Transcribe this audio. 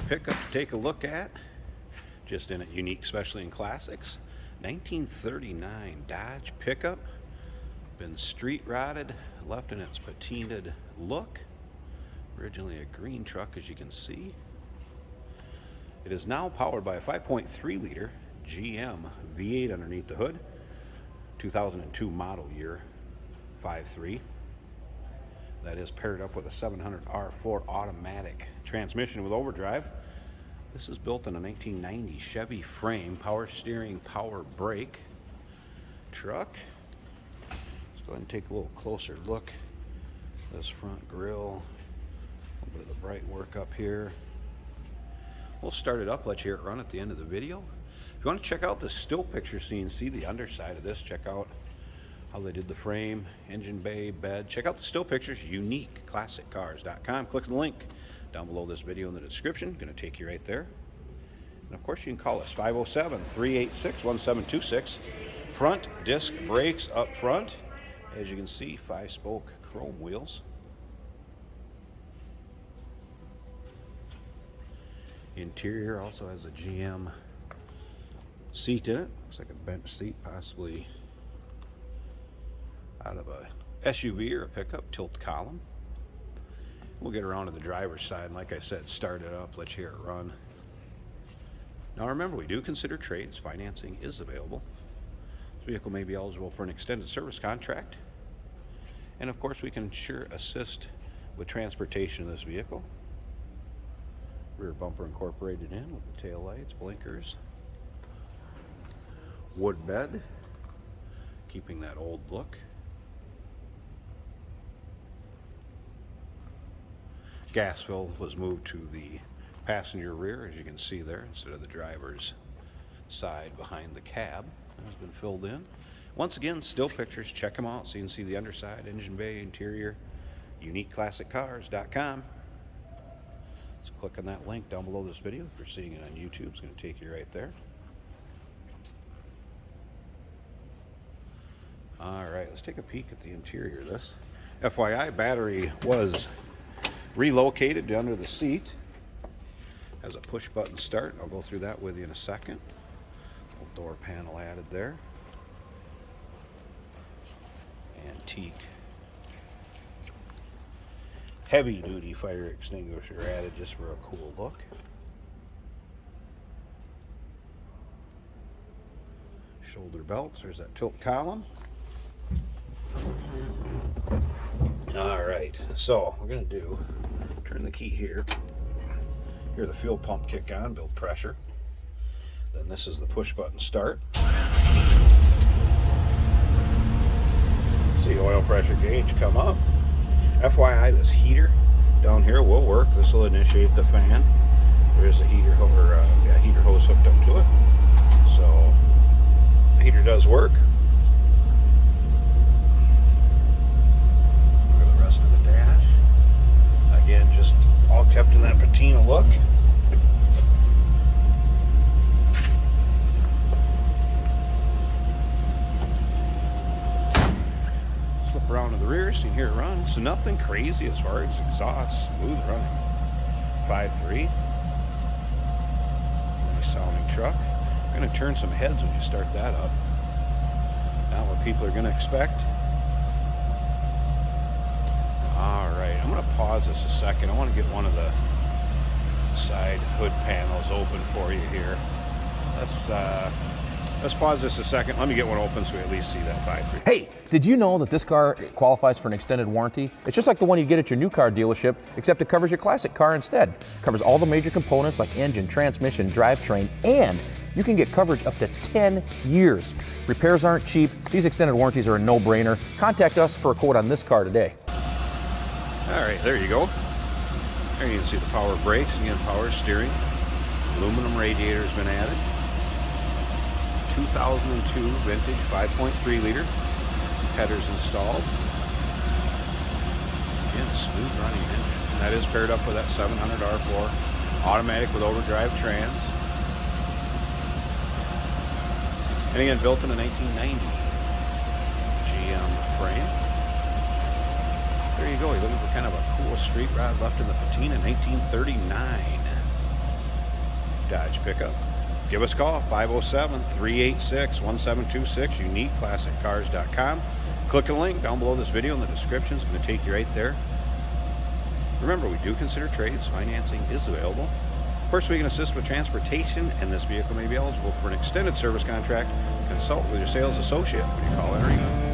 pickup to take a look at. Just in it, unique, especially in classics. 1939 Dodge pickup. Been street rotted, left in its patinaed look. Originally a green truck, as you can see. It is now powered by a 5.3 liter GM V8 underneath the hood. 2002 model year, 5.3. That is paired up with a 700R4 automatic transmission with overdrive. This is built in a 1990 Chevy frame, power steering, power brake truck. Let's go ahead and take a little closer look. This front grille, a little bit of the bright work up here. We'll start it up, let you hear it run at the end of the video. If you want to check out the still picture so you can see the underside of this, check out how they did the frame, engine bay, bed. Check out the still pictures, uniqueclassiccars.com. Click the link down below this video in the description. Going to take you right there. And of course you can call us 507-386-1726. Front disc brakes up front. As you can see, 5-spoke chrome wheels. Interior also has a GM seat in it. Looks like a bench seat, possibly out of a SUV or a pickup. Tilt column. We'll get around to the driver's side, and like I said, start it up, let you hear it run. Now remember, we do consider trades. Financing is available. This vehicle may be eligible for an extended service contract. And of course, we can sure assist with transportation of this vehicle. Rear bumper incorporated in with the tail lights, blinkers. Wood bed, keeping that old look. Gas fill was moved to the passenger rear, as you can see there, instead of the driver's side behind the cab. That has been filled in. Once again, still pictures, check them out so you can see the underside, engine bay, interior, uniqueclassiccars.com. So click on that link down below this video. If you're seeing it on YouTube, it's going to take you right there. Alright, let's take a peek at the interior of this. FYI, battery was relocated to under the seat. Has a push button start. I'll go through that with you in a second. Little door panel added there. Antique. Heavy duty fire extinguisher added just for a cool look. Shoulder belts. There's that tilt column. Alright, so we're going to do, turn the key here. Hear the fuel pump kick on, build pressure. Then this is the push button start. See oil pressure gauge come up. FYI, this heater down here will work. This will initiate the fan. There is a heater hose hooked up to it. So the heater does work. Again, just all kept in that patina look. Slip around to the rear so you can hear it run. So nothing crazy as far as exhaust, smooth running. 5.3. Nice sounding truck. I'm going to turn some heads when you start that up. Not what people are going to expect. Alright, I'm going to pause this a second. I want to get one of the side hood panels open for you here. Let's pause this a second. Let me get one open so we at least see that 5.3. Hey, did you know that this car qualifies for an extended warranty? It's just like the one you get at your new car dealership, except it covers your classic car instead. It covers all the major components like engine, transmission, drivetrain, and you can get coverage up to 10 years. Repairs aren't cheap. These extended warranties are a no-brainer. Contact us for a quote on this car today. Alright, there you go. There you can see the power brakes, again, power steering. Aluminum radiator has been added. 2002 vintage 5.3 liter. Headers installed. Again, smooth running engine. And that is paired up with that 700R4 automatic with overdrive trans. And again, built in a 1990 GM frame. There you go. You're looking for kind of a cool street rod left in the patina, 1939. Dodge pickup. Give us a call, 507-386-1726, uniqueclassiccars.com. Click the link down below this video in the description. It's going to take you right there. Remember, we do consider trades. Financing is available. Of course, we can assist with transportation, and this vehicle may be eligible for an extended service contract. Consult with your sales associate when you call or email.